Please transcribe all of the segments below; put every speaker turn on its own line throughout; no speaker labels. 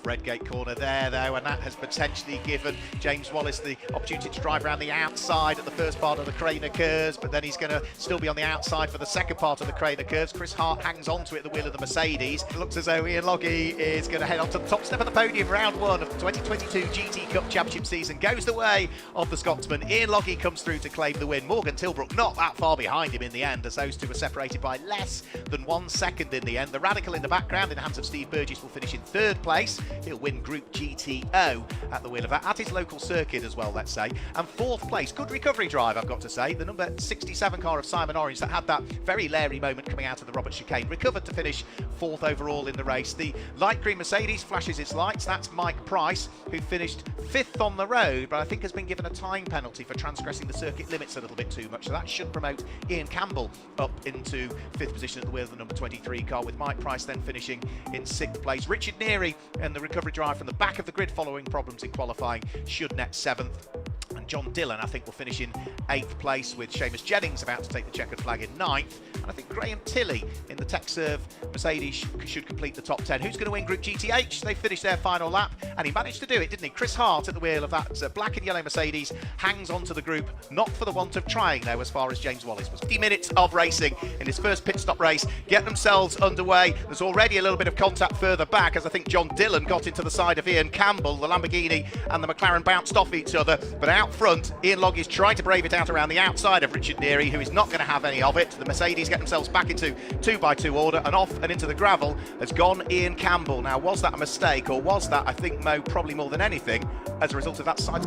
Redgate corner there though, and that has potentially given James Wallace the opportunity to drive around the outside at the first part of the Craner curves, but then he's going to still be on the outside for the second part of the Craner curves. Chris Hart hangs on to it at the wheel of the Mercedes. It looks as though Ian Logie is going to head on to the top step of the podium. Round one of the 2022 GT Cup Championship season goes the way of the Scotsman. Ian Logie comes through to claim the win. Morgan Tilbrook not that far behind him in the end, as those two were separated by less than 1 second in the end. The Radical in the background in the hands of Steve Burgess will finish in third place. He'll win Group GTO at the wheel of that, at his local circuit as well, let's say. And fourth place, good recovery drive, I've got to say. The number 67 car of Simon Orange that had that very Larry moment coming out of the Robert chicane, recovered to finish fourth overall in the race. The light green Mercedes flashes its lights. That's Mike Price, who finished fifth on the road, but I think has been given a time penalty for transgressing the circuit limits a little bit too much. So that should promote Ian Campbell up into fifth position at the wheel of the number 23 car, with Mike Price then finishing in sixth place. Richard Neary and the recovery drive from the back of the grid following problems in qualifying should net seventh. And John Dillon, I think, will finish in 8th place, with Seamus Jennings about to take the checkered flag in 9th. And I think Graham Tilley in the Texserve Mercedes should complete the top 10. Who's going to win Group GTH? They finished their final lap, and he managed to do it, didn't he? Chris Hart at the wheel of that black and yellow Mercedes hangs on to the group, not for the want of trying, though, as far as James Wallace was. 50 minutes of racing in his first pit stop race, get themselves underway. There's already a little bit of contact further back, as I think John Dillon got into the side of Ian Campbell. The Lamborghini and the McLaren bounced off each other, but out front, Ian Logie is trying to brave it out around the outside of Richard Neary, who is not going to have any of it. The Mercedes get themselves back into 2x2 order, and off and into the gravel has gone Ian Campbell. Now, was that a mistake, or was that, I think, Mo, probably more than anything, as a result of that side?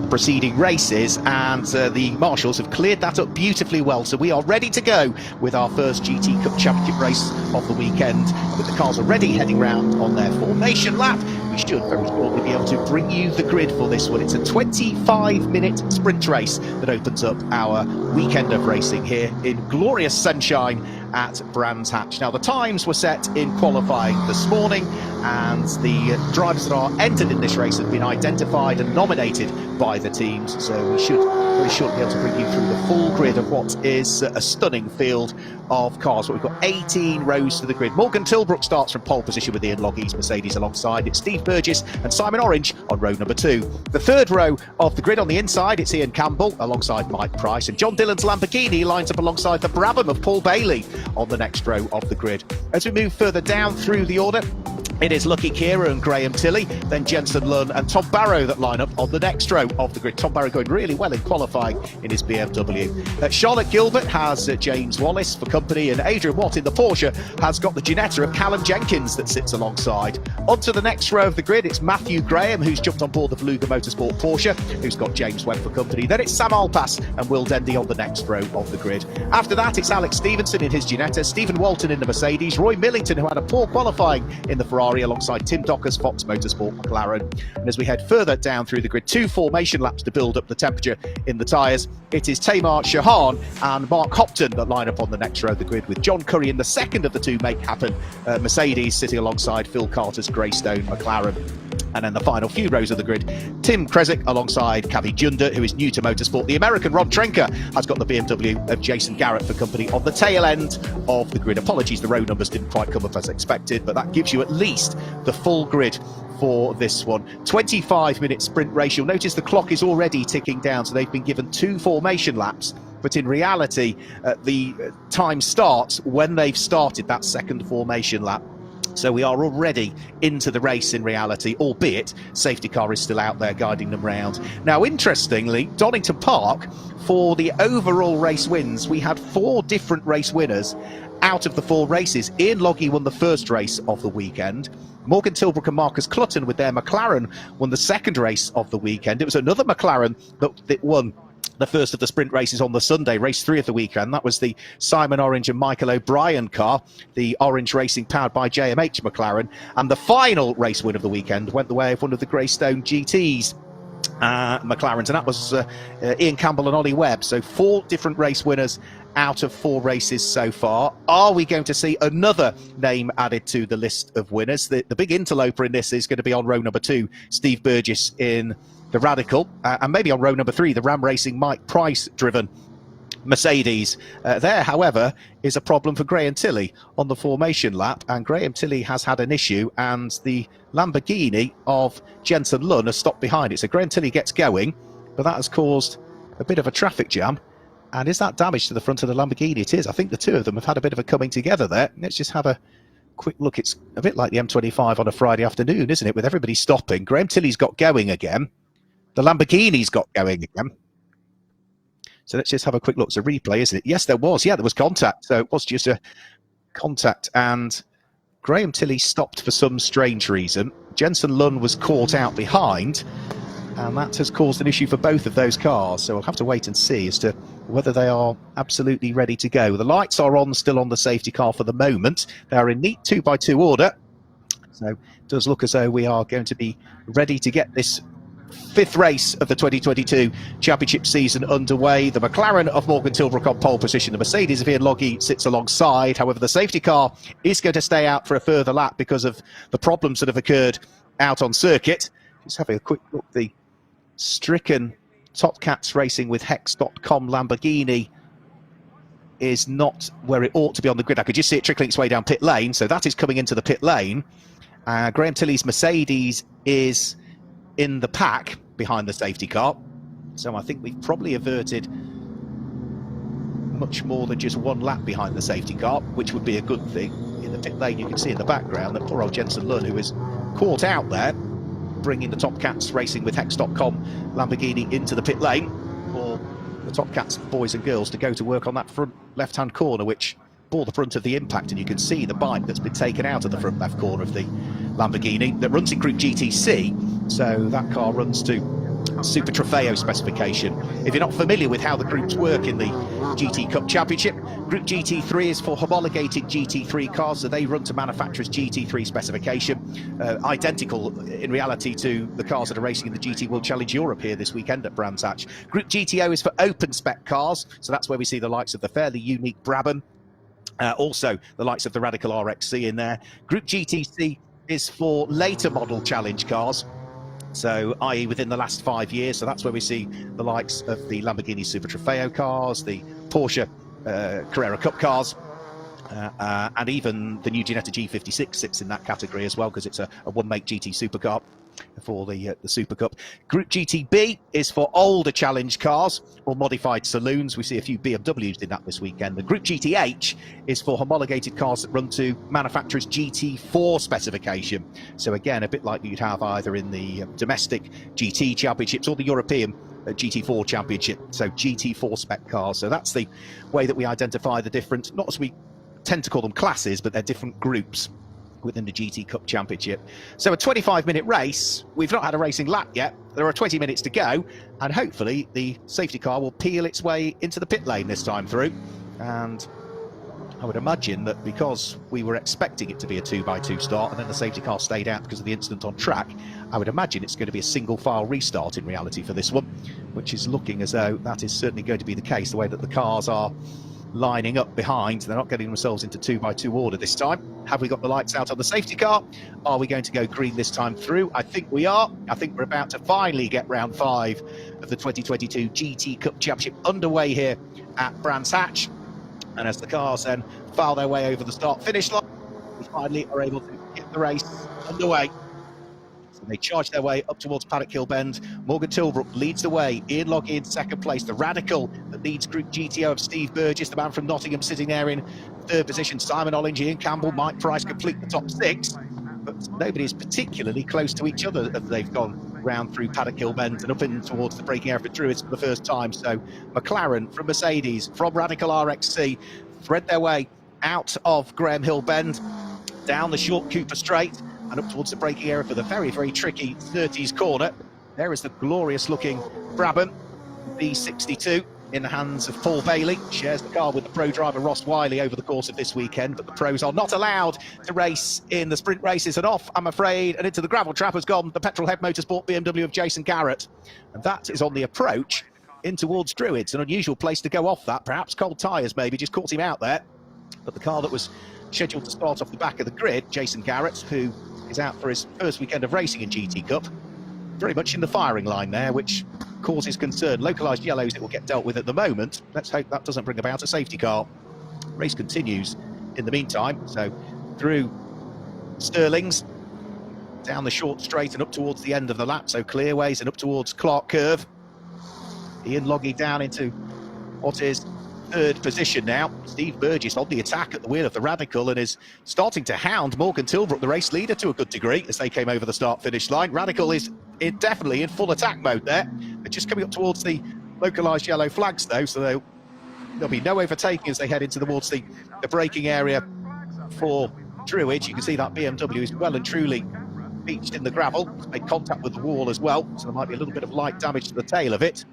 Preceding races, and the marshals have cleared that up beautifully well, so we are ready to go with our first GT Cup Championship race of the weekend, with the cars already heading round on their formation lap. We should very shortly be able to bring you the grid for this one. It's a 25-minute sprint race that opens up our weekend of racing here in glorious sunshine at Brands Hatch. Now, the times were set in qualifying this morning, and the drivers that are entered in this race have been identified and nominated by the teams, so we should very shortly be able to bring you through the full grid of what is a stunning field of cars. But we've got 18 rows to the grid. Morgan Tilbrook starts from pole position with Ian Logie's Mercedes alongside. It's Steve Burgess and Simon Orange on row number 2. The third row of the grid on the inside, it's Ian Campbell alongside Mike Price, and John Dillon's Lamborghini lines up alongside the Brabham of Paul Bailey on the next row of the grid. As we move further down through the order, it is Lucky Kira and Graham Tilley, then Jensen Lunn and Tom Barrow that line up on the next row of the grid. Tom Barrow going really well in qualifying in his BMW. Charlotte Gilbert has James Wallace for company, and Adrian Watt in the Porsche has got the Ginetta of Callum Jenkins that sits alongside. On to the next row of the grid, it's Matthew Graham, who's jumped on board the Beluga Motorsport Porsche, who's got James Webb for company. Then it's Sam Alpass and Will Dendy on the next row of the grid. After that, it's Alex Stevenson in his Ginetta, Stephen Walton in the Mercedes, Roy Millington, who had a poor qualifying in the Ferrari, alongside Tim Docker's Fox Motorsport McLaren. And as we head further down through the grid, 2 formation laps to build up the temperature in the tyres, it is Tamar Shahan and Mark Hopton that line up on the next row of the grid, with John Curry in the second of the 2 make happen Mercedes sitting alongside Phil Carter's Greystone McLaren. And then the final few rows of the grid, Tim Kresick alongside Kavi Junda, who is new to motorsport. The American Rob Trenker has got the BMW of Jason Garrett for company on the tail end of the grid. Apologies, the row numbers didn't quite come up as expected, but that gives you at least the full grid for this one. 25-minute sprint race. You'll notice the clock is already ticking down, so they've been given 2 formation laps, but in reality, the time starts when they've started that second formation lap. So we are already into the race in reality, albeit safety car is still out there guiding them round. Now, interestingly, Donington Park, for the overall race wins, we had 4 different race winners out of the 4 races. Ian Logie won the first race of the weekend. Morgan Tilbrook and Marcus Clutton with their McLaren won the second race of the weekend. It was another McLaren that won the first of the sprint races on the Sunday, race 3 of the weekend. That was the Simon Orange and Michael O'Brien car, the Orange Racing powered by JMH McLaren. And the final race win of the weekend went the way of one of the Greystone GTs McLarens, and that was Ian Campbell and Ollie Webb. So 4 different race winners out of 4 races so far. Are we going to see another name added to the list of winners? The big interloper in this is going to be on row number 2, Steve Burgess in the Radical, and maybe on row number 3, the Ram Racing Mike Price driven Mercedes. There, however, is a problem for Graham Tilley on the formation lap, and Graham Tilley has had an issue, and the Lamborghini of Jensen Lunn has stopped behind it. So Graham Tilley gets going, but that has caused a bit of a traffic jam. And is that damage to the front of the Lamborghini? It is. I think the two of them have had a bit of a coming together there. Let's just have a quick look. It's a bit like the M25 on a Friday afternoon, isn't it? With everybody stopping. Graham Tilley's got going again. The Lamborghini's got going again. So let's just have a quick look. It's a replay, isn't it? Yes, there was. Yeah, there was contact. So it was just a contact. And Graham Tilley stopped for some strange reason. Jensen Lunn was caught out behind. And that has caused an issue for both of those cars. So we'll have to wait and see as to whether they are absolutely ready to go. The lights are on, still on the safety car for the moment. They are in neat 2x2 order. So it does look as though we are going to be ready to get this fifth race of the 2022 championship season underway. The McLaren of Morgan Tilbrook on pole position. The Mercedes of Ian Logie sits alongside. However, the safety car is going to stay out for a further lap because of the problems that have occurred out on circuit. Just having a quick look. The stricken Top Cats Racing with Hex.com Lamborghini is not where it ought to be on the grid. I could just see it trickling its way down pit lane, so that is coming into the pit lane. Graham Tilley's Mercedes is in the pack behind the safety car, so I think we've probably averted much more than just one lap behind the safety car, which would be a good thing. In the pit lane you can see in the background that poor old Jensen Lunn, who is caught out there, bringing the Top Cats Racing with Hex.com Lamborghini into the pit lane for the Top Cats boys and girls to go to work on that front left-hand corner, which bore the brunt of the impact. And you can see the bike that's been taken out of the front left corner of the Lamborghini that runs in Group GTC. So that car runs to Super Trofeo specification. If you're not familiar with how the groups work in the GT Cup Championship, Group GT3 is for homologated GT3 cars, so they run to manufacturer's GT3 specification, identical in reality to the cars that are racing in the GT World Challenge Europe here this weekend at Brands Hatch. Group GTO is for open spec cars, so that's where we see the likes of the fairly unique Brabham, also the likes of the Radical RXC in there. Group GTC is for later model challenge cars, so i.e. within the last 5 years. So that's where we see the likes of the Lamborghini Super Trofeo cars, the Porsche Carrera Cup cars, and even the new Ginetta G56 sits in that category as well, because it's a one-make GT supercar for the Super Cup. Group GTB is for older challenge cars or modified saloons. We see a few BMWs in that this weekend. The Group GTH is for homologated cars that run to manufacturer's GT4 specification. So again, a bit like you'd have either in the domestic GT championships or the European GT4 championship. So GT4 spec cars. So that's the way that we identify the different, not as we tend to call them classes, but they're different groups within the GT Cup Championship. So a 25-minute race. We've not had a racing lap yet. There are 20 minutes to go, and hopefully the safety car will peel its way into the pit lane this time through. And I would imagine that because we were expecting it to be a 2x2 start and then the safety car stayed out because of the incident on track, I would imagine it's going to be a single file restart in reality for this one, which is looking as though that is certainly going to be the case, the way that the cars are lining up behind. They're not getting themselves into 2x2 order this time. Have we got the lights out on the safety car? Are we going to go green this time through? I think we are. I think we're about to finally get round 5 of the 2022 GT Cup Championship underway here at Brands Hatch. And as the cars then file their way over the start-finish line, we finally are able to get the race underway. So they charge their way up towards Paddock Hill Bend. Morgan Tilbrook leads the way. Ian Logie in second place. The Radical that leads Group GTO of Steve Burgess, the man from Nottingham, sitting there in third position. Simon Olling, Ian Campbell, Mike Price complete the top 6. But nobody is particularly close to each other as they've gone round through Paddock Hill Bend and up in towards the braking area for Druids for the first time. So McLaren from Mercedes, from Radical RXC, thread their way out of Graham Hill Bend, down the short Cooper Straight, and up towards the braking area for the very, very tricky 30s corner. There is the glorious looking Brabham B62 in the hands of Paul Bailey. Shares the car with the pro driver Ross Wiley over the course of this weekend, but the pros are not allowed to race in the sprint races. And off, I'm afraid, and into the gravel trap has gone the Petrol Head Motorsport BMW of Jason Garrett. And that is on the approach in towards Druids. An unusual place to go off that. Perhaps cold tyres maybe just caught him out there. But the car that was scheduled to start off the back of the grid, Jason Garrett, who is out for his first weekend of racing in GT Cup, very much in the firing line there, which causes concern. Localised yellows it will get dealt with at the moment. Let's hope that doesn't bring about a safety car. Race continues in the meantime. So through Stirlings, down the short straight and up towards the end of the lap. So Clearways and up towards Clark Curve. Ian Loggy down into what is third position now. Steve Burgess on the attack at the wheel of the Radical and is starting to hound Morgan Tilbrook, the race leader, to a good degree as they came over the start-finish line. Radical is definitely in full attack mode there. They're just coming up towards the localised yellow flags though, so there'll be no overtaking as they head into towards the braking area for Druid. You can see that BMW is well and truly beached in the gravel. It's made contact with the wall as well, so there might be a little bit of light damage to the tail of it.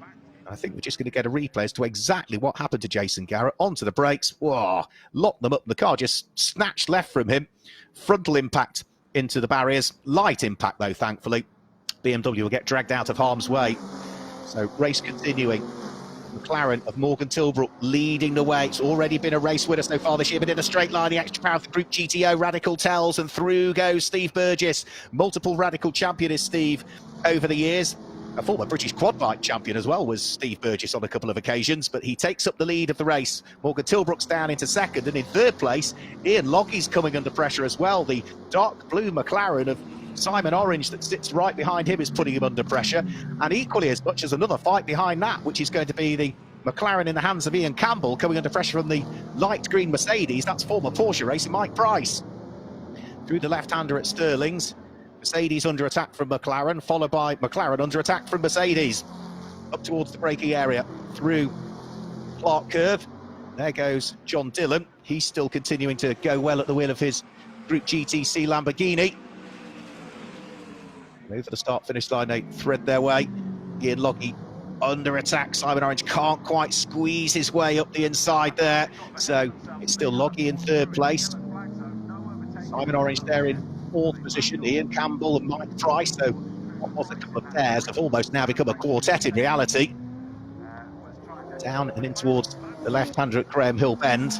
I think we're just going to get a replay as to exactly what happened to Jason Garrett. Onto the brakes, whoa, locked them up. The car just snatched left from him. Frontal impact into the barriers. Light impact though, thankfully. BMW will get dragged out of harm's way. So race continuing. McLaren of Morgan Tilbrook leading the way. It's already been a race winner so far this year, but in a straight line, the extra power of the Group GTO. Radical tells, and through goes Steve Burgess. Multiple Radical champion is Steve over the years. A former British quad bike champion as well was Steve Burgess on a couple of occasions, but he takes up the lead of the race. Morgan Tilbrook's down into second, and in third place, Ian Loggy's coming under pressure as well. The dark blue McLaren of Simon Orange that sits right behind him is putting him under pressure, and equally as much as another fight behind that, which is going to be the McLaren in the hands of Ian Campbell coming under pressure from the light green Mercedes. That's former Porsche racer Mike Price. Through the left-hander at Stirlings, Mercedes under attack from McLaren, followed by McLaren under attack from Mercedes. Up towards the braking area through Clark Curve. There goes John Dillon. He's still continuing to go well at the wheel of his Group GTC Lamborghini. Over the start-finish line, they thread their way. Ian Loggy under attack. Simon Orange can't quite squeeze his way up the inside there. So it's still Loggy in third place. Simon Orange there in fourth position. Ian Campbell and Mike Price. So what was a couple of pairs have almost now become a quartet in reality. Down and in towards the left-hander at Graham Hill Bend.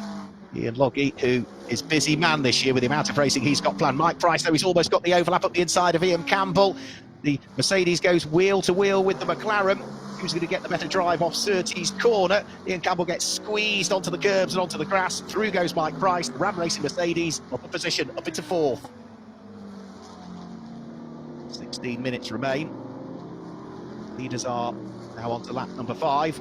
Ian Loggy, who is busy man this year with the amount of racing he's got planned. Mike Price, though, he's almost got the overlap up the inside of Ian Campbell. The Mercedes goes wheel to wheel with the McLaren. Who's going to get the better drive off Surtees corner? Ian Campbell gets squeezed onto the curbs and onto the grass. Through goes Mike Price. The Ram Racing Mercedes up a position, up into fourth. 16 minutes remain. Leaders are now on to lap number 5.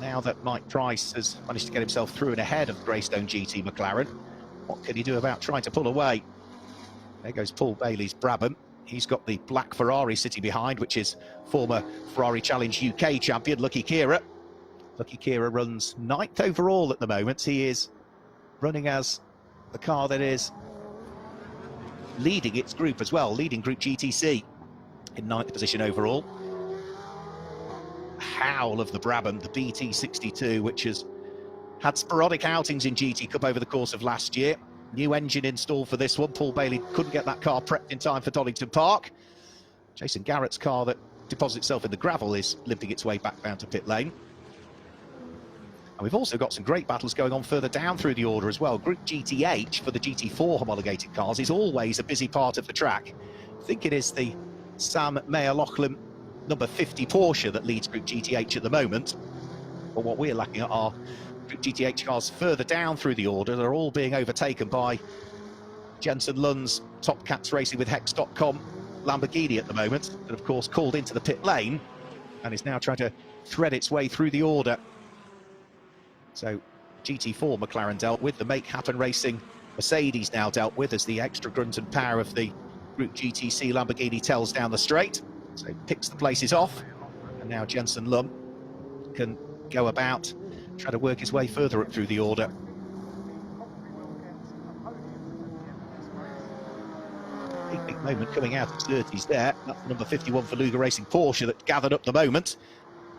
Now that Mike Price has managed to get himself through and ahead of Greystone GT McLaren, what can he do about trying to pull away? There goes Paul Bailey's Brabham. He's got the black Ferrari sitting behind, which is former Ferrari Challenge UK champion Lucky Kira. Lucky Kira runs 9th overall at the moment. He is running as the car that is leading its group as well, leading Group GTC in 9th position overall. Howl of the Brabham, the BT62, which has had sporadic outings in GT Cup over the course of last year. New engine installed for this one. Paul Bailey couldn't get that car prepped in time for Donington Park. Jason Garrett's car that deposits itself in the gravel is limping its way back down to pit lane. And we've also got some great battles going on further down through the order as well. Group GTH for the GT4 homologated cars is always a busy part of the track. I think it is the Sam Mayer-Lachlan number 50 Porsche that leads Group GTH at the moment. But what we're lacking at are Group GTH cars further down through the order. They're all being overtaken by Jensen Lund's Top Cats Racing with Hex.com Lamborghini at the moment, that of course called into the pit lane and is now trying to thread its way through the order. So GT4 McLaren dealt with, the Make Happen Racing Mercedes now dealt with as the extra grunt and power of the Group GTC Lamborghini tells down the straight. So picks the places off, and now Jensen Lund can go about, try to work his way further up through the order. Big moment coming out of Surtees there. That's the number 51 for Luger Racing Porsche that gathered up the moment.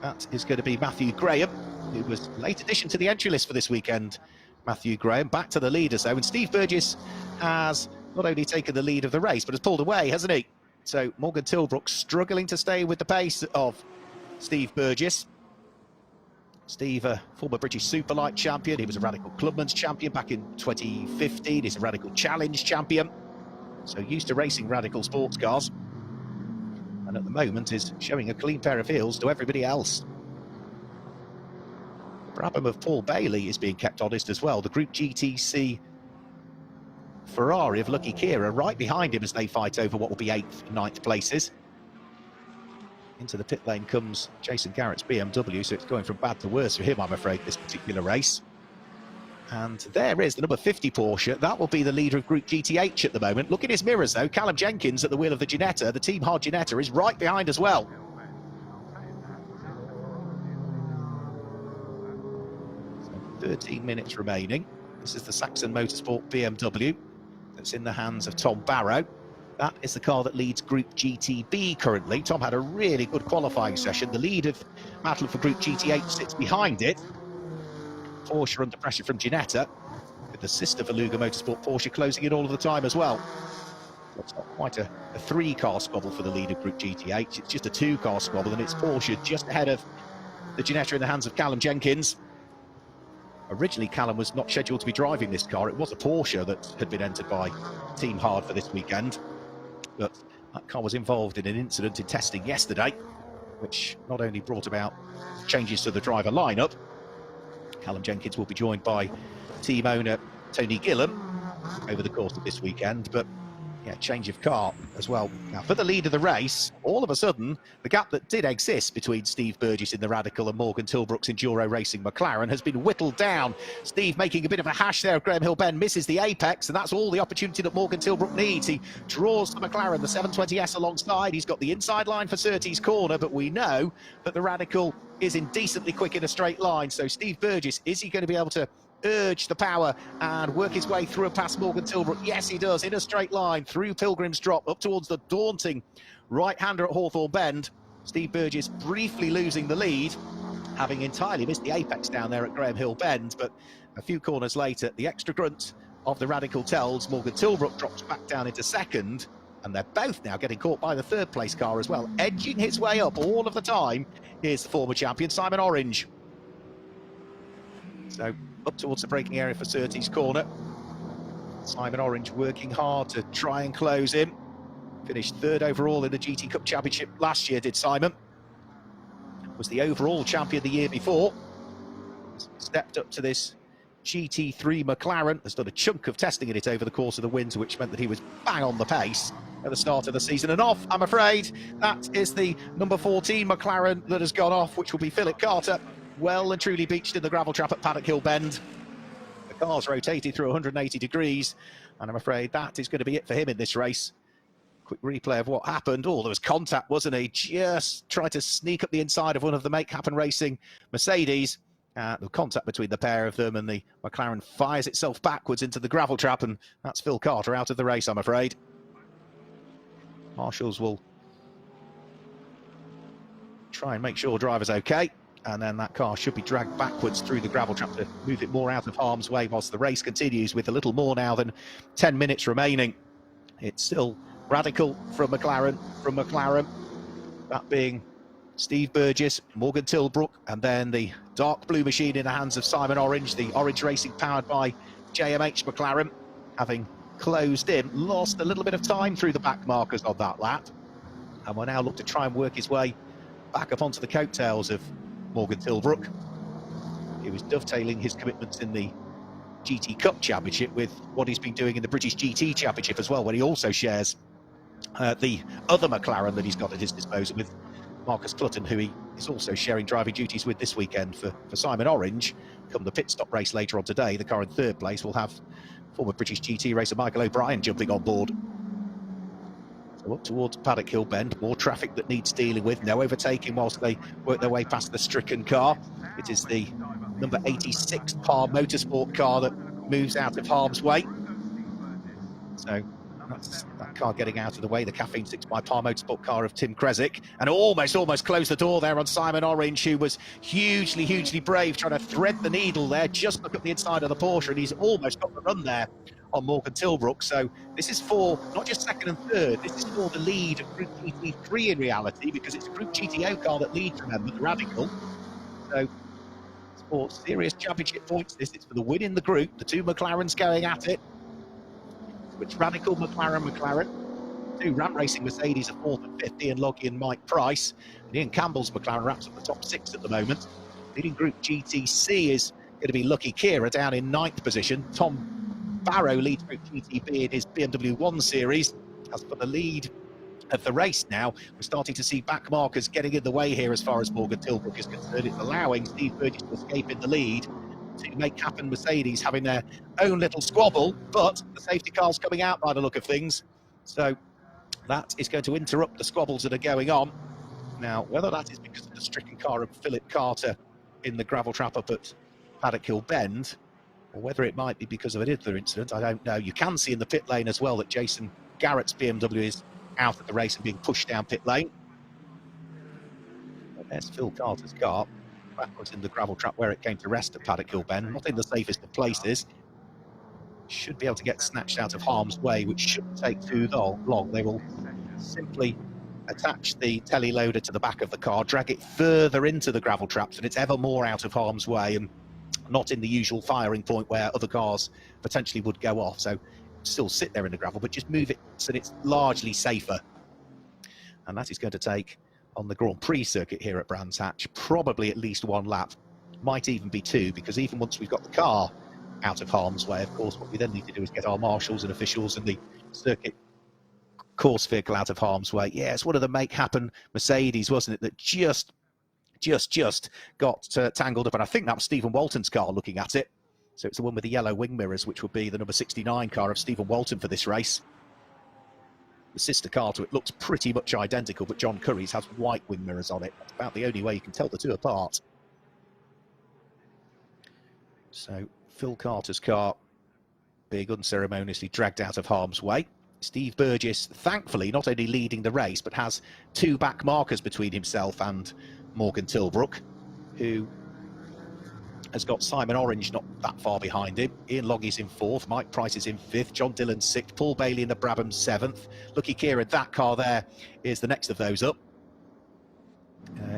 That is going to be Matthew Graham, who was late addition to the entry list for this weekend. Matthew Graham back to the leaders though, and Steve Burgess has not only taken the lead of the race, but has pulled away, hasn't he? So Morgan Tilbrook struggling to stay with the pace of Steve Burgess. Steve, a former British Superlight champion. He was a Radical Clubman's champion back in 2015. He's a Radical Challenge champion. So used to racing Radical sports cars. And and at the moment is showing a clean pair of heels to everybody else. Brabham of Paul Bailey is being kept honest as well. The Group GTC Ferrari of Lucky Kira right behind him as they fight over what will be 8th and 9th places. Into the pit lane comes Jason Garrett's BMW, so it's going from bad to worse for him, I'm afraid, this particular race. And there is the number 50 Porsche. That will be the leader of Group GTH at the moment. Look at his mirrors, though. Callum Jenkins at the wheel of the Ginetta. The Team Hard Ginetta is right behind as well. So 13 minutes remaining. This is the Saxon Motorsport BMW that's in the hands of Tom Barrow. That is the car that leads Group GTB currently. Tom had a really good qualifying session. The lead of battle for Group GTH sits behind it. Porsche under pressure from Ginetta, with the sister Veluga Motorsport Porsche closing it all of the time as well. It's not quite a 3-car squabble for the lead of Group GTH. It's just a 2-car squabble, and it's Porsche just ahead of the Ginetta in the hands of Callum Jenkins. Originally, Callum was not scheduled to be driving this car. It was a Porsche that had been entered by Team Hard for this weekend. But that car was involved in an incident in testing yesterday, which not only brought about changes to the driver lineup. Callum Jenkins will be joined by team owner Tony Gillam over the course of this weekend, but yeah, change of car as well. Now, for the lead of the race, all of a sudden, the gap that did exist between Steve Burgess in the Radical and Morgan Tilbrook's Enduro Racing McLaren has been whittled down. Steve making a bit of a hash there of Graham Hill Bend, misses the apex, and that's all the opportunity that Morgan Tilbrook needs. He draws the McLaren, the 720S alongside. He's got the inside line for Surtees corner, but we know that the Radical is indecently quick in a straight line. So Steve Burgess, is he going to be able to urge the power and work his way through and past Morgan Tilbrook? Yes, he does, in a straight line through Pilgrim's Drop up towards the daunting right-hander at Hawthorne Bend. Steve Burgess briefly losing the lead, having entirely missed the apex down there at Graham Hill Bend, but a few corners later, the extra grunt of the Radical tells Morgan Tilbrook drops back down into second, and they're both now getting caught by the third place car as well. Edging his way up all of the time, here's the former champion, Simon Orange. So up towards the braking area for Surtees corner. Simon Orange working hard to try and close him. Finished third overall in the GT Cup Championship last year, did Simon. Was the overall champion the year before. Stepped up to this GT3 McLaren. Has done a chunk of testing in it over the course of the winter, which meant that he was bang on the pace at the start of the season. And off, I'm afraid, that is the number 14 McLaren that has gone off, which will be Philip Carter. Well and truly beached in the gravel trap at Paddock Hill Bend. The car's rotated through 180 degrees, and I'm afraid that is going to be it for him in this race. Quick replay of what happened. Oh, there was contact, wasn't he? Just tried to sneak up the inside of one of the Make Happen Racing Mercedes. The contact between the pair of them, and the McLaren fires itself backwards into the gravel trap, and that's Phil Carter out of the race, I'm afraid. Marshals will try and make sure the driver's okay, and then that car should be dragged backwards through the gravel trap to move it more out of harm's way whilst the race continues with a little more now than 10 minutes remaining. It's still Radical from McLaren, that being Steve Burgess, Morgan Tilbrook, and then the dark blue machine in the hands of Simon Orange, the Orange Racing powered by JMH McLaren, having closed in, lost a little bit of time through the back markers on that lap, and will now look to try and work his way back up onto the coattails of Morgan Tilbrook. He was dovetailing his commitments in the GT Cup Championship with what he's been doing in the British GT Championship as well, where he also shares the other McLaren that he's got at his disposal with Marcus Clutton, who he is also sharing driving duties with this weekend. For Simon Orange, come the pit stop race later on today, the car in third place will have former British GT racer Michael O'Brien jumping on board. So up towards Paddock Hill Bend, more traffic that needs dealing with, no overtaking whilst they work their way past the stricken car. It is the number 86 Par Motorsport car that moves out of harm's way. So that's that car getting out of the way, the Caffeine 6 by Par Motorsport car of Tim Kresick, and almost closed the door there on Simon Orange, who was hugely brave, trying to thread the needle there, just look at the inside of the Porsche, and he's almost got the run there on Morgan Tilbrook. So this is for not just second and third, this is for the lead of Group GT3 in reality, because it's a Group GTO car that leads, remember, the Radical. So it's for serious championship points. This is for the win in the group. The two McLarens going at it. Which Radical, McLaren. Two Ram Racing Mercedes are 4th and 5th, Ian Loggy and Mike Price. And Ian Campbell's McLaren wraps up the top 6 at the moment. Leading Group GTC is going to be Lucky Kira down in 9th position. Tom Barrow leads Group GTB in his BMW 1 Series. As for the lead of the race now, we're starting to see back markers getting in the way here as far as Morgan Tilbrook is concerned. It's allowing Steve Burgess to escape in the lead, to make happen Mercedes having their own little squabble, but the safety car's coming out by the look of things. So that is going to interrupt the squabbles that are going on. Now, whether that is because of the stricken car of Philip Carter in the gravel trap up at Paddock Hill Bend, or whether it might be because of another incident, I don't know. You can see in the pit lane as well that Jason Garrett's BMW is out of the race and being pushed down pit lane. But there's Phil Carter's car, backwards in the gravel trap where it came to rest at Paddock Hill Bend. Not in the safest of places. Should be able to get snatched out of harm's way, which shouldn't take too long. They will simply attach the teleloader to the back of the car, drag it further into the gravel traps, and it's ever more out of harm's way and not in the usual firing point where other cars potentially would go off. So still sit there in the gravel, but just move it so that it's largely safer. And that is going to take, on the Grand Prix circuit here at Brands Hatch, probably at least 1 lap, might even be 2, because even once we've got the car out of harm's way, of course, what we then need to do is get our marshals and officials and the circuit course vehicle out of harm's way. Yeah, it's one of the make happen Mercedes, wasn't it, that just got tangled up, and I think that was Stephen Walton's car looking at it. So it's the one with the yellow wing mirrors, which would be the number 69 car of Stephen Walton for this race. The sister car to it looks pretty much identical, but John Curry's has white wing mirrors on it. That's about the only way you can tell the two apart. So Phil Carter's car being unceremoniously dragged out of harm's way. Steve Burgess, thankfully, not only leading the race, but has 2 back markers between himself and Morgan Tilbrook, who has got Simon Orange not that far behind him. Ian Loggy's in 4th, Mike Price is in 5th, John Dillon's 6th, Paul Bailey in the Brabham 7th. Lucky Kira, that car there is the next of those up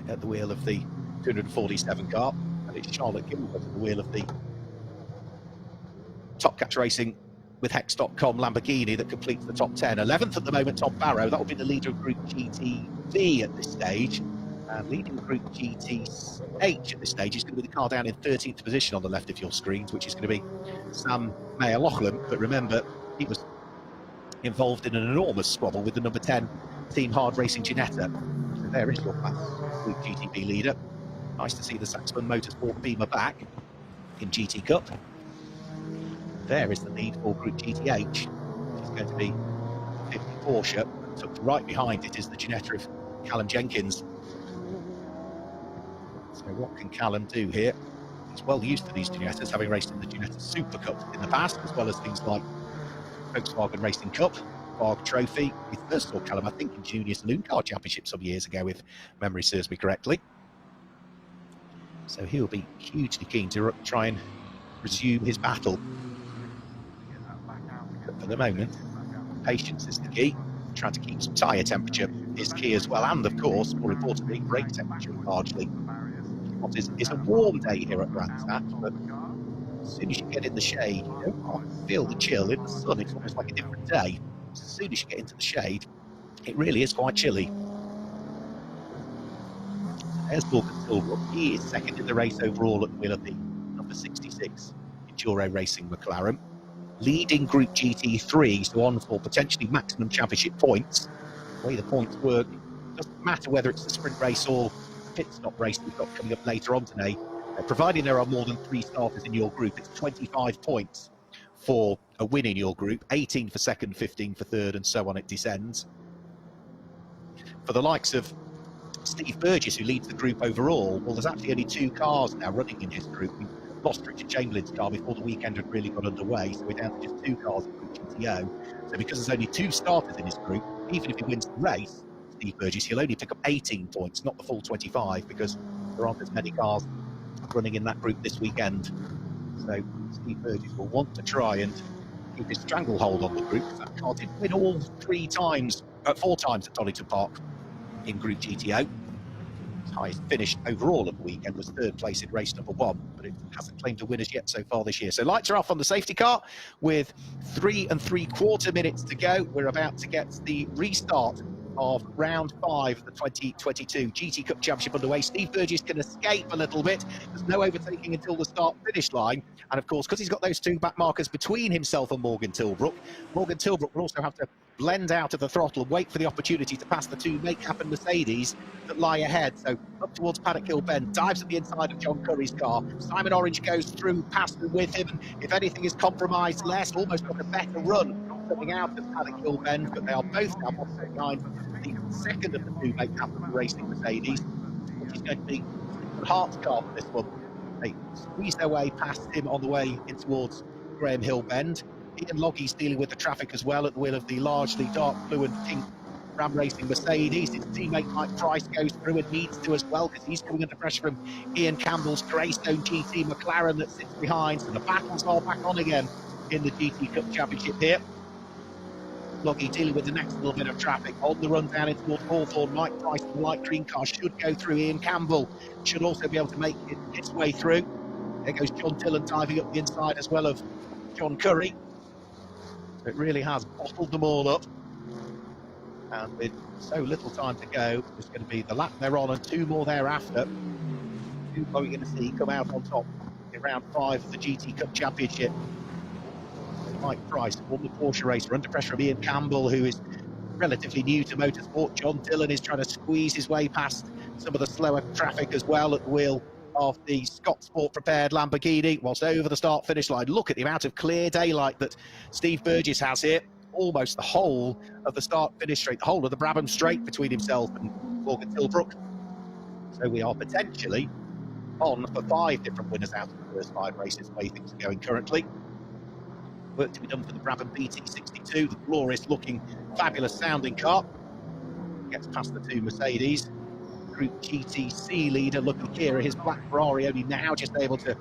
at the wheel of the 247 car. And it's Charlotte Gilbert at the wheel of the Top Catch Racing with Hex.com Lamborghini that completes the top 10. 11th at the moment, Tom Barrow. That will be the leader of Group GTV at this stage. And leading Group GTH at this stage is going to be the car down in 13th position on the left of your screens, which is going to be Sam Mayer-Lachlan. But remember, he was involved in an enormous squabble with the number 10 Team Hard Racing Ginetta. So there is your Group GTB leader. Nice to see the Saxman Motorsport Beamer back in GT Cup. There is the lead for Group GTH, which is going to be 50 Porsche. Tucked right behind it is the Ginetta of Callum Jenkins. So what can Callum do here? He's well used to these Ginettas, having raced in the Ginetta Super Cup in the past, as well as things like Volkswagen Racing Cup, Varg Trophy. We first saw Callum, I think, in Junior Saloon Car Championship some years ago, if memory serves me correctly. So he'll be hugely keen to try and resume his battle. But for the moment, patience is the key. Trying to keep some tyre temperature is key as well, and of course, more importantly, brake temperature largely. What is a warm day here at Brands Hatch, but as soon as you get in the shade, you don't quite feel the chill. In the sun, it's almost like a different day. As soon as you get into the shade, it really is quite chilly. There's Morgan Tilbrook. He is second in the race overall at the wheel of the number 66 Enduro Racing McLaren. Leading Group GT3, so on for potentially maximum championship points. The way the points work, it doesn't matter whether it's a sprint race or pit stop race we've got coming up later on today. Providing there are more than 3 starters in your group, it's 25 points for a win in your group, 18 for second, 15 for third, and so on it descends. For the likes of Steve Burgess, who leads the group overall, well, there's actually only 2 cars now running in his group. We lost Richard Chamberlain's car before the weekend had really got underway, so we're down to just 2 cars in Group GTO. So because there's only 2 starters in his group, even if he wins the race, Steve Burgess, he'll only pick up 18 points, not the full 25, because there aren't as many cars running in that group this weekend. So Steve Burgess will want to try and keep his stranglehold on the group, because that car did win all 4 times at Donington Park in Group GTO. His highest finish overall of the weekend was third place in race number 1, but it hasn't claimed a winners yet so far this year. So lights are off on the safety car with 3 3/4 minutes to go. We're about to get the restart of round 5 of the 2022 GT Cup Championship underway. Steve Burgess can escape a little bit. There's no overtaking until the start-finish line. And of course, because he's got those 2 back markers between himself and Morgan Tilbrook, Morgan Tilbrook will also have to blend out of the throttle and wait for the opportunity to pass the 2 Make-Happen and Mercedes that lie ahead. So up towards Paddock Hill Bend, dives at the inside of John Curry's car. Simon Orange goes through, past and with him. And if anything is compromised less, almost got a better run coming out of Paddock Hill Bend, but they are both now behind the second of the 2 Make-Happen Racing Mercedes, which is going to be Hart's car for this one. They squeeze their way past him on the way in towards Graham Hill Bend. Ian Loggie's dealing with the traffic as well at the wheel of the largely dark blue and pink Ram Racing Mercedes. His teammate Mike Price goes through and needs to as well, because he's coming under pressure from Ian Campbell's Greystone GT McLaren that sits behind. So the battles are back on again in the GT Cup Championship here. Loggie dealing with the next little bit of traffic on the run down into towards Hawthorne. Mike Price, the light green car, should go through. Ian Campbell should also be able to make its way through. There goes John Dillon diving up the inside as well of John Curry. So it really has bottled them all up. And with so little time to go, there's going to be the lap they're on and 2 more thereafter. Who are we going to see come out on top in round 5 of the GT Cup Championship? Mike Price, former Porsche racer, under pressure from Ian Campbell, who is relatively new to motorsport. John Dillon is trying to squeeze his way past some of the slower traffic as well at the wheel of the Scott Sport prepared Lamborghini, whilst over the start-finish line. Look at the amount of clear daylight that Steve Burgess has here. Almost the whole of the start-finish straight, the whole of the Brabham Straight between himself and Morgan Tilbrook. So we are potentially on for 5 different winners out of the first 5 races, the way things are going currently. Work to be done for the Brabham BT62, the glorious looking, fabulous sounding car. Gets past the 2 Mercedes. Group GTC leader, looking here at his black Ferrari, only now just able to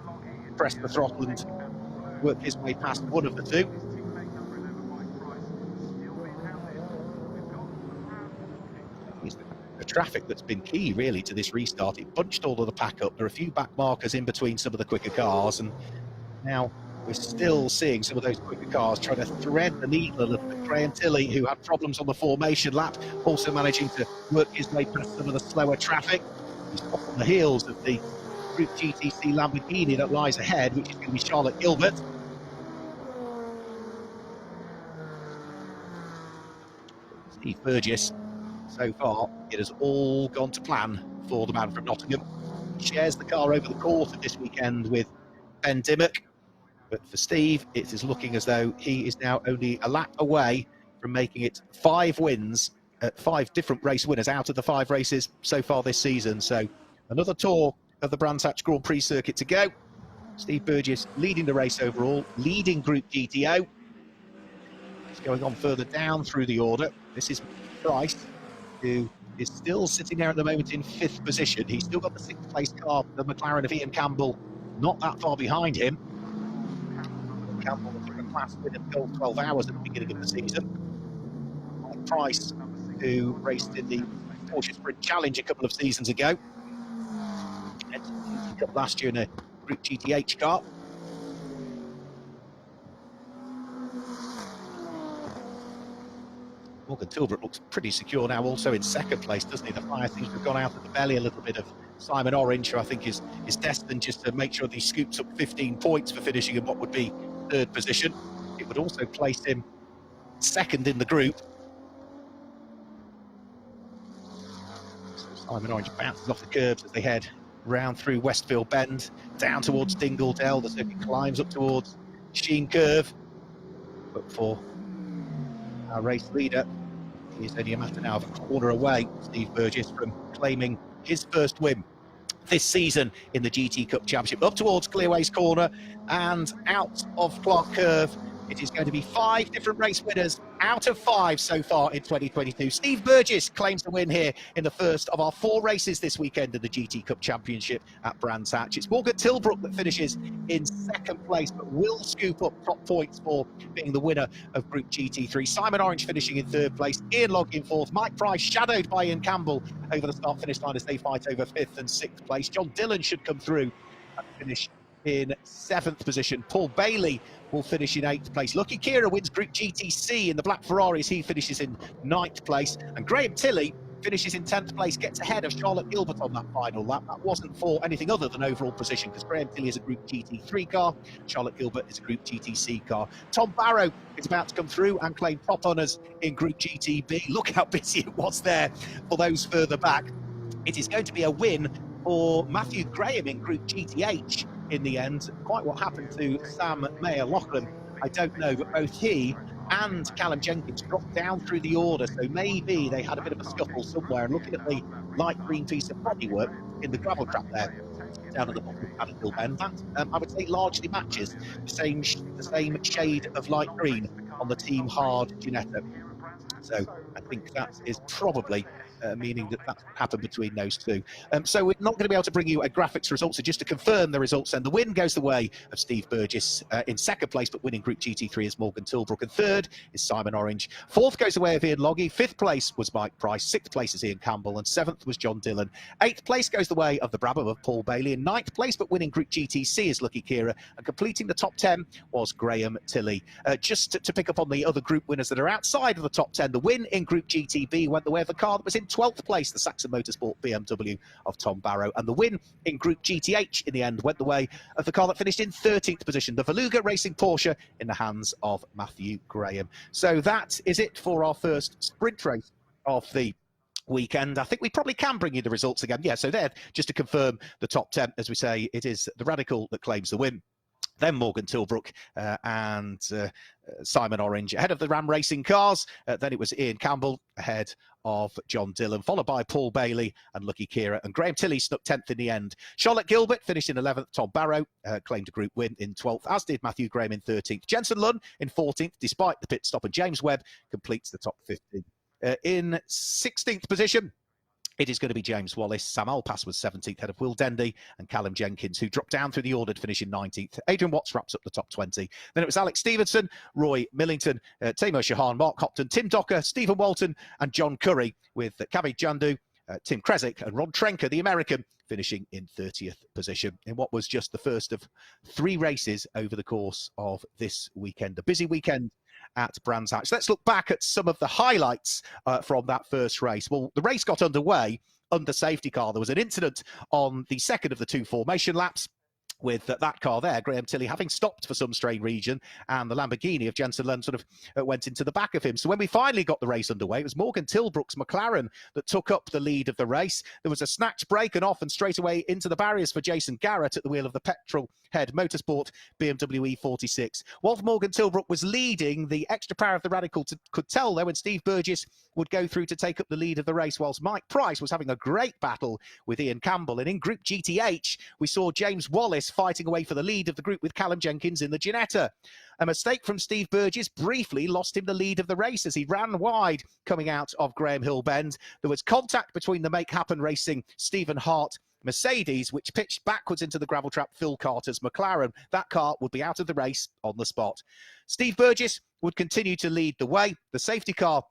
press the throttle and work his way past one of the 2. It's the traffic that's been key really to this restart. It bunched all of the pack up. There are a few back markers in between some of the quicker cars, and now we're still seeing some of those quicker cars trying to thread the needle a little bit. Graham Tilley, who had problems on the formation lap, also managing to work his way past some of the slower traffic. He's on the heels of the Group GTC Lamborghini that lies ahead, which is going to be Charlotte Gilbert. Steve Burgess, so far, it has all gone to plan for the man from Nottingham. He shares the car over the course of this weekend with Ben Dimmock. But for Steve, it is looking as though he is now only a lap away from making it 5 wins, 5 different race winners out of the 5 races so far this season. So another tour of the Brands Hatch Grand Prix circuit to go. Steve Burgess leading the race overall, leading Group GTO. It's going on further down through the order. This is Price, who is still sitting there at the moment in 5th position. He's still got the 6th place car, the McLaren of Ian Campbell, not that far behind him. Campbell took a class win at Gold 12 Hours at the beginning of the season. Mike Price, who raced in the Porsche Sprint Challenge a couple of seasons ago, entered the GT Cup last year in a Group GTH car. Morgan Tilbrook looks pretty secure now, also in 2nd place, doesn't he? The fire seems to have gone out of the belly a little bit of Simon Orange, who I think is destined just to make sure that he scoops up 15 points for finishing in what would be 3rd position. It would also place him 2nd in the group. So Simon Orange bounces off the curbs as they head round through Westfield Bend, down towards Dingle Dell. The circuit climbs up towards Sheen Curve. But for our race leader, he is only a matter now of a corner away, Steve Burgess, from claiming his first win this season in the GT Cup Championship. Up towards Clearways Corner and out of Clark Curve It is going to be 5 different race winners out of 5 so far in 2022. Steve Burgess claims the win here in the first of our 4 races this weekend in the GT Cup Championship at Brands Hatch. It's Morgan Tilbrook that finishes in 2nd place, but will scoop up top points for being the winner of Group GT3. Simon Orange finishing in 3rd place, Ian Logg in 4th, Mike Price shadowed by Ian Campbell over the start-finish line as they fight over 5th and 6th place. John Dillon should come through and finish in 7th position. Paul Bailey will finish in 8th place. Lucky Kira wins Group GTC in the Black Ferraris. He finishes in 9th place. And Graham Tilley finishes in 10th place, gets ahead of Charlotte Gilbert on that final lap. That wasn't for anything other than overall position, because Graham Tilley is a Group GT3 car, Charlotte Gilbert is a Group GTC car. Tom Barrow is about to come through and claim top honours in Group GTB. Look how busy it was there for those further back. It is going to be a win for Matthew Graham in Group GTH in the end. Quite what happened to Sam Mayer-Lachlan, I don't know, but both he and Callum Jenkins dropped down through the order, so maybe they had a bit of a scuffle somewhere. And looking at the light green piece of bodywork in the gravel trap there, down at the bottom of Paddock Hill Bend, that I would say largely matches the same shade of light green on the Team Hard Ginetta. So I think that is probably meaning that happened between those two. So we're not going to be able to bring you a graphics result. So just to confirm the results, and the win goes the way of Steve Burgess in 2nd place, but winning Group GT3 is Morgan Tilbrook, and 3rd is Simon Orange. 4th goes the way of Ian Loggy. 5th place was Mike Price. 6th place is Ian Campbell, and 7th was John Dillon. 8th place goes the way of the Brabham of Paul Bailey. In 9th place, but winning Group GTC, is Lucky Kira, and completing the top 10 was Graham Tilley. Just to pick up on the other group winners that are outside of the top 10, the win in Group GTB went the way of the car that was in 12th place, the Saxon Motorsport BMW of Tom Barrow, and the win in Group GTH in the end went the way of the car that finished in 13th position, the Veluga Racing Porsche, in the hands of Matthew Graham. So that is it for our first sprint race of the weekend. I think we probably can bring you the results again. Yeah, so there, just to confirm the top 10, as we say, it is the Radical that claims the win, then Morgan Tilbrook and Simon Orange ahead of the Ram Racing cars. Then it was Ian Campbell ahead of John Dillon, followed by Paul Bailey and Lucky Kira, and Graham Tilley snuck 10th in the end. Charlotte Gilbert finished in 11th. Tom Barrow claimed a group win in 12th, as did Matthew Graham in 13th. Jensen Lunn in 14th, despite the pit stop, and James Webb completes the top 15. In 16th position, it is going to be James Wallace. Sam Alpass was 17th, ahead of Will Dendy and Callum Jenkins, who dropped down through the order to finish in 19th. Adrian Watts wraps up the top 20. Then it was Alex Stevenson, Roy Millington, Taimo Shahan, Mark Hopton, Tim Docker, Stephen Walton and John Curry, with Kavi Jandu, Tim Kresick and Ron Trenker, the American, finishing in 30th position in what was just the first of 3 races over the course of this weekend. A busy weekend at Brands Hatch. Let's look back at some of the highlights from that first race. Well, the race got underway under safety car. There was an incident on the second of the 2 formation laps, with that car there, Graham Tilley, having stopped for some strange reason, and the Lamborghini of Jensen Lunn sort of went into the back of him. So when we finally got the race underway, it was Morgan Tilbrook's McLaren that took up the lead of the race. There was a snatch break and off and straight away into the barriers for Jason Garrett at the wheel of the petrol head Motorsport BMW E46. Whilst Morgan Tilbrook was leading, the extra power of the Radical could tell there when Steve Burgess would go through to take up the lead of the race, whilst Mike Price was having a great battle with Ian Campbell. And in Group GTH, we saw James Wallace fighting away for the lead of the group with Callum Jenkins in the Ginetta. A mistake from Steve Burgess briefly lost him the lead of the race as he ran wide coming out of Graham Hill Bend. There was contact between the Make Happen Racing Stephen Hart Mercedes, which pitched backwards into the gravel trap Phil Carter's McLaren. That car would be out of the race on the spot. Steve Burgess would continue to lead the way. The safety car,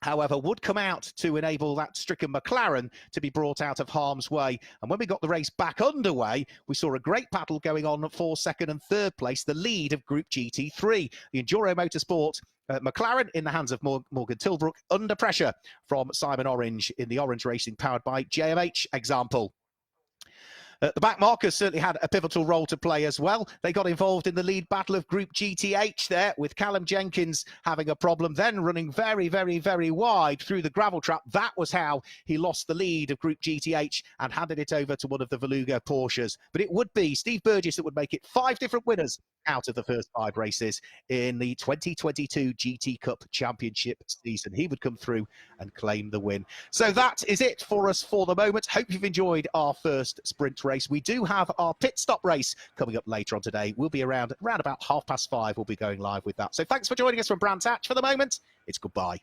however, would come out to enable that stricken McLaren to be brought out of harm's way. And when we got the race back underway, we saw a great battle going on for 2nd and 3rd place, the lead of Group GT3. The Enduro Motorsport McLaren in the hands of Morgan Tilbrook, under pressure from Simon Orange in the Orange Racing powered by JMH example. The back markers certainly had a pivotal role to play as well. They got involved in the lead battle of Group GTH there, with Callum Jenkins having a problem, then running very, very, very wide through the gravel trap. That was how he lost the lead of Group GTH and handed it over to one of the Veluga Porsches. But it would be Steve Burgess that would make it 5 different winners out of the first 5 races in the 2022 GT Cup Championship season. He would come through and claim the win. So that is it for us for the moment. Hope you've enjoyed our first sprint race. We do have our pit stop race coming up later on today. We'll be around about 5:30. We'll be going live with that. So thanks for joining us from Brands Hatch. For the moment, it's goodbye.